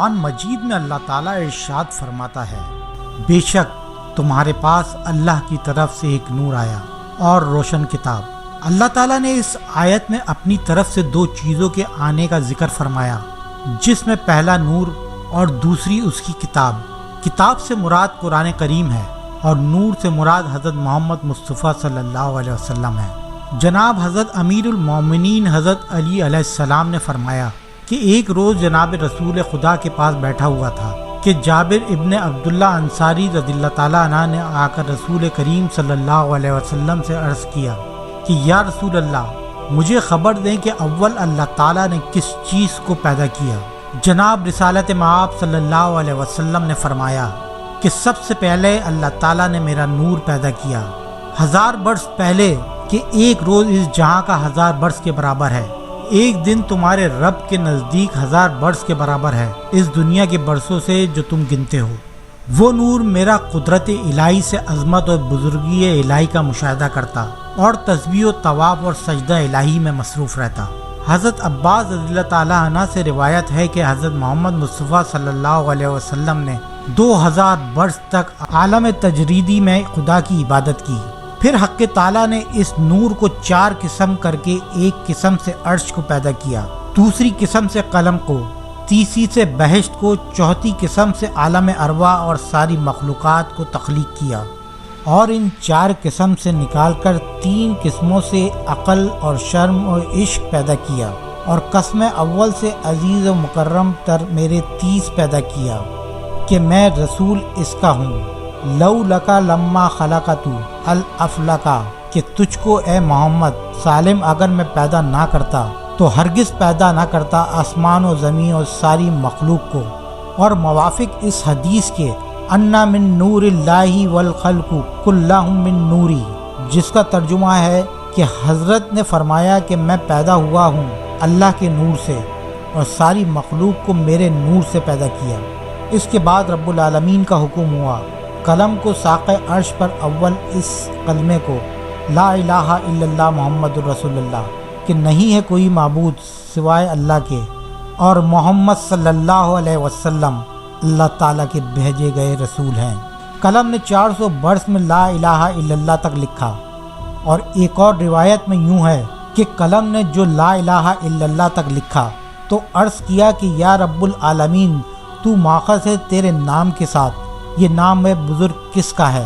قرآن مجید میں اللہ تعالیٰ ارشاد فرماتا ہے، بے شک تمہارے پاس اللہ کی طرف سے ایک نور آیا اور روشن کتاب۔ اللہ تعالیٰ نے اس آیت میں اپنی طرف سے دو چیزوں کے آنے کا ذکر فرمایا، جس میں پہلا نور اور دوسری اس کی کتاب۔ کتاب سے مراد قرآن کریم ہے اور نور سے مراد حضرت محمد مصطفیٰ صلی اللہ علیہ وسلم ہے۔ جناب حضرت امیر المومنین حضرت علی علیہ السلام نے فرمایا کہ ایک روز جناب رسول خدا کے پاس بیٹھا ہوا تھا کہ جابر ابن عبداللہ انصاری رضی اللہ تعالیٰ عنہ نے آ کر رسول کریم صلی اللہ علیہ وسلم سے عرض کیا کہ یا رسول اللہ، مجھے خبر دیں کہ اول اللہ تعالیٰ نے کس چیز کو پیدا کیا؟ جناب رسالت مآب صلی اللہ علیہ وسلم نے فرمایا کہ سب سے پہلے اللہ تعالیٰ نے میرا نور پیدا کیا، 1000 برس پہلے کہ ایک روز اس جہاں کا 1000 برس کے برابر ہے، ایک دن تمہارے رب کے نزدیک 1000 برس کے برابر ہے اس دنیا کے برسوں سے جو تم گنتے ہو۔ وہ نور میرا قدرت الہی سے عظمت اور بزرگی الہی کا مشاہدہ کرتا اور تسبیح و طواف اور سجدہ الہی میں مصروف رہتا۔ حضرت عباس رضی اللہ تعالیٰ عنہ سے روایت ہے کہ حضرت محمد مصطفیٰ صلی اللہ علیہ وسلم نے 2000 برس تک عالم تجریدی میں خدا کی عبادت کی۔ پھر حق تعالیٰ نے اس نور کو 4 قسم کر کے ایک قسم سے عرش کو پیدا کیا، دوسری قسم سے قلم کو، تیسری سے بہشت کو، چوتھی قسم سے عالم ارواح اور ساری مخلوقات کو تخلیق کیا، اور ان 4 قسم سے نکال کر 3 قسموں سے عقل اور شرم اور عشق پیدا کیا، اور قسم اول سے عزیز و مکرم تر میرے 30 پیدا کیا کہ میں رسول اس کا ہوں۔ لو لکا لما خلقتو الافلکا، کہ تجھ کو اے محمد سالم اگر میں پیدا نہ کرتا تو ہرگز پیدا نہ کرتا آسمان و زمین اور ساری مخلوق کو۔ اور موافق اس حدیث کے انا من نور اللہ والخلق کلہم من نوری، جس کا ترجمہ ہے کہ حضرت نے فرمایا کہ میں پیدا ہوا ہوں اللہ کے نور سے اور ساری مخلوق کو میرے نور سے پیدا کیا۔ اس کے بعد رب العالمین کا حکم ہوا، قلم کو ساق عرش پر اول اس کلمے کو لا الہ الا اللہ محمد الرسول اللہ، کہ نہیں ہے کوئی معبود سوائے اللہ کے اور محمد صلی اللہ علیہ وسلم اللہ تعالیٰ کے بھیجے گئے رسول ہیں۔ قلم نے 400 برس میں لا الہ الا اللہ تک لکھا، اور ایک اور روایت میں یوں ہے کہ قلم نے جو لا الہ الا اللہ تک لکھا تو عرض کیا کہ یا رب العالمین، تو ماخذ ہے تیرے نام کے ساتھ، یہ نام میں بزرگ کس کا ہے؟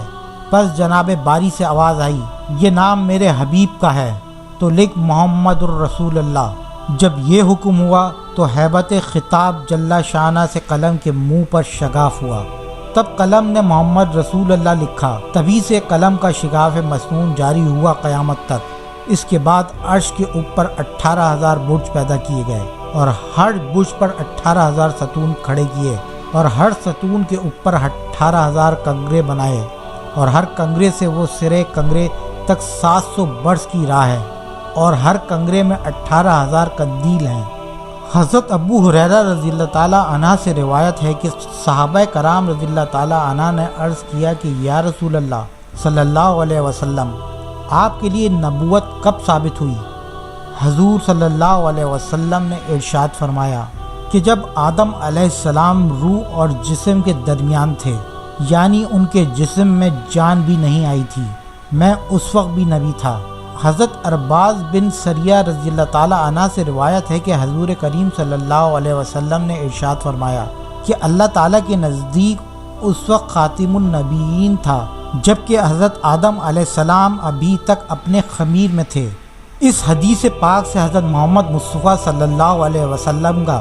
پس جناب باری سے آواز آئی، یہ نام میرے حبیب کا ہے، تو لکھ محمد الرسول اللہ۔ جب یہ حکم ہوا تو ہیبت خطاب جل شانہ سے قلم کے منہ پر شگاف ہوا، تب قلم نے محمد رسول اللہ لکھا، تبھی سے قلم کا شگاف مسنون جاری ہوا قیامت تک۔ اس کے بعد عرش کے اوپر 18,000 برج پیدا کیے گئے، اور ہر برج پر 18,000 ستون کھڑے کیے، اور ہر ستون کے اوپر 18,000 کنگرے بنائے، اور ہر کنگرے سے وہ سرے کنگرے تک 700 برس کی راہ ہے، اور ہر کنگرے میں 18,000 قندیل ہیں۔ حضرت ابو ہریرہ رضی اللہ تعالیٰ عنہ سے روایت ہے کہ صحابہ کرام رضی اللہ تعالیٰ عنہ نے عرض کیا کہ یا رسول اللہ صلی اللہ علیہ وسلم، آپ کے لیے نبوت کب ثابت ہوئی؟ حضور صلی اللہ علیہ وسلم نے ارشاد فرمایا کہ جب آدم علیہ السلام روح اور جسم کے درمیان تھے، یعنی ان کے جسم میں جان بھی نہیں آئی تھی، میں اس وقت بھی نبی تھا۔ حضرت ارباز بن سریہ رضی اللہ تعالیٰ عنہ سے روایت ہے کہ حضور کریم صلی اللہ علیہ وسلم نے ارشاد فرمایا کہ اللہ تعالیٰ کے نزدیک اس وقت خاتم النبیین تھا جبکہ حضرت آدم علیہ السلام ابھی تک اپنے خمیر میں تھے۔ اس حدیث پاک سے حضرت محمد مصطفیٰ صلی اللہ علیہ وسلم کا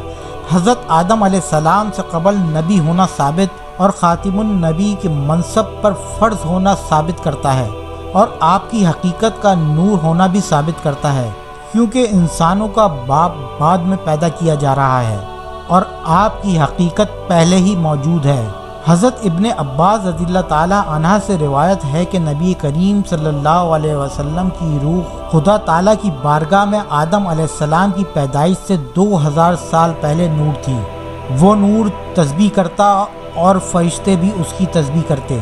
حضرت آدم علیہ السلام سے قبل نبی ہونا ثابت اور خاتم النبی کے منصب پر فرض ہونا ثابت کرتا ہے، اور آپ کی حقیقت کا نور ہونا بھی ثابت کرتا ہے، کیونکہ انسانوں کا باپ بعد میں پیدا کیا جا رہا ہے اور آپ کی حقیقت پہلے ہی موجود ہے۔ حضرت ابن عباس رضی اللہ تعالیٰ عنہ سے روایت ہے کہ نبی کریم صلی اللہ علیہ وسلم کی روح خدا تعالیٰ کی بارگاہ میں آدم علیہ السلام کی پیدائش سے 2000 سال پہلے نور تھی۔ وہ نور تسبیح کرتا اور فرشتے بھی اس کی تسبیح کرتے۔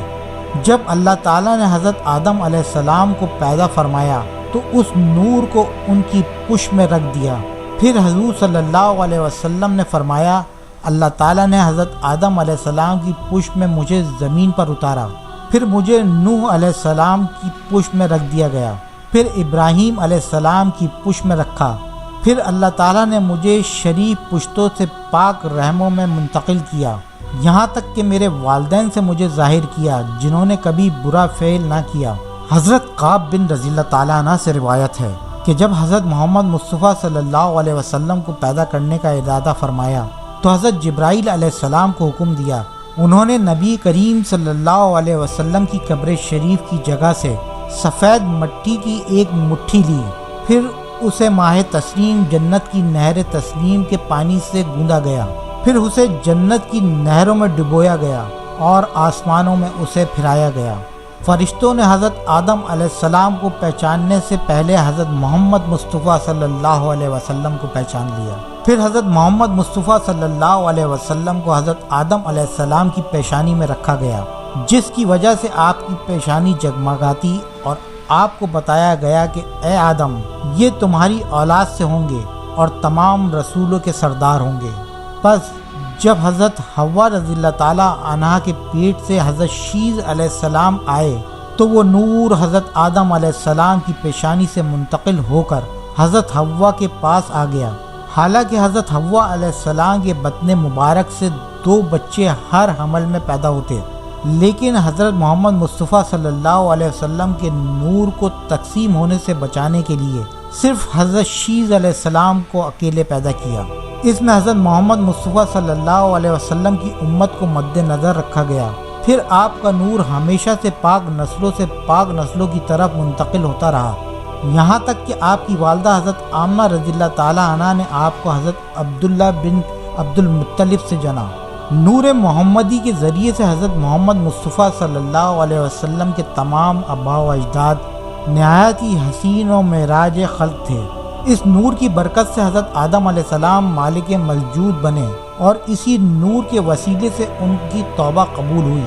جب اللہ تعالیٰ نے حضرت آدم علیہ السلام کو پیدا فرمایا تو اس نور کو ان کی پشت میں رکھ دیا۔ پھر حضور صلی اللہ علیہ وسلم نے فرمایا، اللہ تعالیٰ نے حضرت آدم علیہ السلام کی پشت میں مجھے زمین پر اتارا، پھر مجھے نوح علیہ السلام کی پشت میں رکھ دیا گیا، پھر ابراہیم علیہ السلام کی پشت میں رکھا، پھر اللہ تعالیٰ نے مجھے شریف پشتوں سے پاک رحموں میں منتقل کیا، یہاں تک کہ میرے والدین سے مجھے ظاہر کیا جنہوں نے کبھی برا فعل نہ کیا۔ حضرت قعب بن رضی اللہ تعالیٰ عنہ سے روایت ہے کہ جب حضرت محمد مصطفیٰ صلی اللہ علیہ وسلم کو پیدا کرنے کا ارادہ فرمایا تو حضرت جبرائیل علیہ السلام کو حکم دیا، انہوں نے نبی کریم صلی اللہ علیہ وسلم کی قبر شریف کی جگہ سے سفید مٹی کی ایک مٹھی لی، پھر اسے ماہ تسنیم جنت کی نہر تسنیم کے پانی سے گوندا گیا، پھر اسے جنت کی نہروں میں ڈبویا گیا اور آسمانوں میں اسے پھرایا گیا۔ فرشتوں نے حضرت آدم علیہ السلام کو پہچاننے سے پہلے حضرت محمد مصطفیٰ صلی اللہ علیہ وسلم کو پہچان لیا، پھر حضرت محمد مصطفیٰ صلی اللہ علیہ وسلم کو حضرت آدم علیہ السلام کی پیشانی میں رکھا گیا، جس کی وجہ سے آپ کی پیشانی جگمگاتی، اور آپ کو بتایا گیا کہ اے آدم، یہ تمہاری اولاد سے ہوں گے اور تمام رسولوں کے سردار ہوں گے۔ پس جب حضرت حوا رضی اللہ تعالیٰ عنہا کے پیٹ سے حضرت شیز علیہ السلام آئے تو وہ نور حضرت آدم علیہ السلام کی پیشانی سے منتقل ہو کر حضرت حوا کے پاس آ گیا۔ حالانکہ حضرت حوا علیہ السلام کے بطن مبارک سے 2 بچے ہر حمل میں پیدا ہوتے، لیکن حضرت محمد مصطفیٰ صلی اللہ علیہ وسلم کے نور کو تقسیم ہونے سے بچانے کے لیے صرف حضرت شیز علیہ السلام کو اکیلے پیدا کیا۔ اس میں حضرت محمد مصطفیٰ صلی اللہ علیہ وسلم کی امت کو مد نظر رکھا گیا، پھر آپ کا نور ہمیشہ سے پاک نسلوں کی طرف منتقل ہوتا رہا، یہاں تک کہ آپ کی والدہ حضرت آمنہ رضی اللہ تعالیٰ عنہ نے آپ کو حضرت عبداللہ بن عبد المطلب سے جنا۔ نور محمدی کے ذریعے سے حضرت محمد مصطفیٰ صلی اللہ علیہ وسلم کے تمام آباء و اجداد نہایت ہی حسین و معراج خلق تھے۔ اس نور کی برکت سے حضرت آدم علیہ السلام مالک ملجود بنے اور اسی نور کے وسیلے سے ان کی توبہ قبول ہوئی۔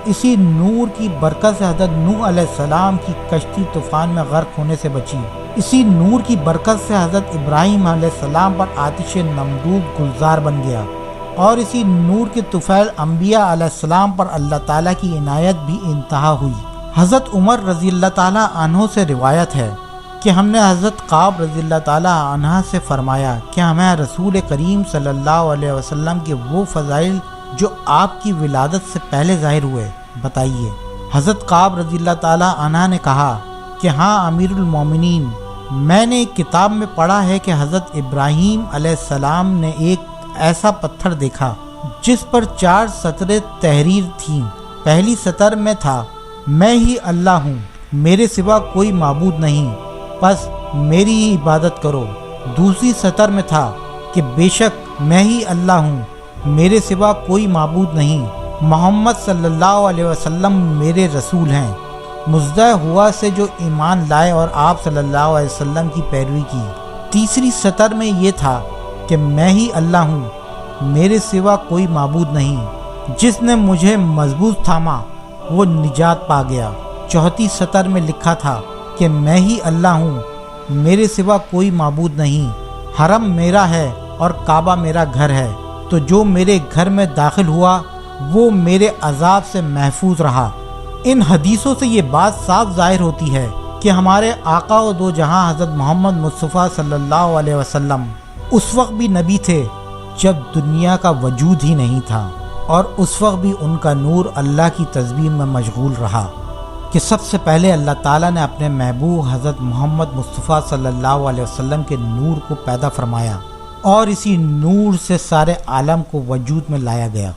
اسی نور کی برکت سے حضرت نوح علیہ السلام کی کشتی طوفان میں غرق ہونے سے بچی۔ اسی نور کی برکت سے حضرت ابراہیم علیہ السلام پر آتش نمرود گلزار بن گیا، اور اسی نور کے طفیل انبیاء علیہ السلام پر اللہ تعالیٰ کی عنایت بھی انتہا ہوئی۔ حضرت عمر رضی اللہ تعالیٰ عنہ سے روایت ہے کہ ہم نے حضرت قعب رضی اللہ تعالیٰ عنہ سے فرمایا کہ ہمیں رسول کریم صلی اللہ علیہ وسلم کے وہ فضائل جو آپ کی ولادت سے پہلے ظاہر ہوئے بتائیے۔ حضرت قعب رضی اللہ تعالیٰ عنہ نے کہا کہ ہاں امیر المومنین، میں نے ایک کتاب میں پڑھا ہے کہ حضرت ابراہیم علیہ السلام نے ایک ایسا پتھر دیکھا جس پر 4 سطریں تحریر تھیں۔ پہلی سطر میں تھا، میں ہی اللہ ہوں، میرے سوا کوئی معبود نہیں، بس میری ہی عبادت کرو۔ دوسری سطر میں تھا کہ بے شک میں ہی اللہ ہوں، میرے سوا کوئی معبود نہیں، محمد صلی اللہ علیہ وسلم میرے رسول ہیں۔ مزدہ ہوا سے جو ایمان لائے اور آپ صلی اللہ علیہ وسلم کی پیروی کی۔ تیسری سطر میں یہ تھا کہ میں ہی اللہ ہوں، میرے سوا کوئی معبود نہیں، جس نے مجھے مضبوط تھاما وہ نجات پا گیا۔ چوتھی سطر میں لکھا تھا کہ میں ہی اللہ ہوں، میرے سوا کوئی معبود نہیں، حرم میرا ہے اور کعبہ میرا گھر ہے، تو جو میرے گھر میں داخل ہوا وہ میرے عذاب سے محفوظ رہا۔ ان حدیثوں سے یہ بات صاف ظاہر ہوتی ہے کہ ہمارے آقا و دو جہاں حضرت محمد مصطفیٰ صلی اللہ علیہ وسلم اس وقت بھی نبی تھے جب دنیا کا وجود ہی نہیں تھا، اور اس وقت بھی ان کا نور اللہ کی تسبیح میں مشغول رہا کہ سب سے پہلے اللہ تعالیٰ نے اپنے محبوب حضرت محمد مصطفیٰ صلی اللہ علیہ وسلم کے نور کو پیدا فرمایا، اور اسی نور سے سارے عالم کو وجود میں لایا گیا۔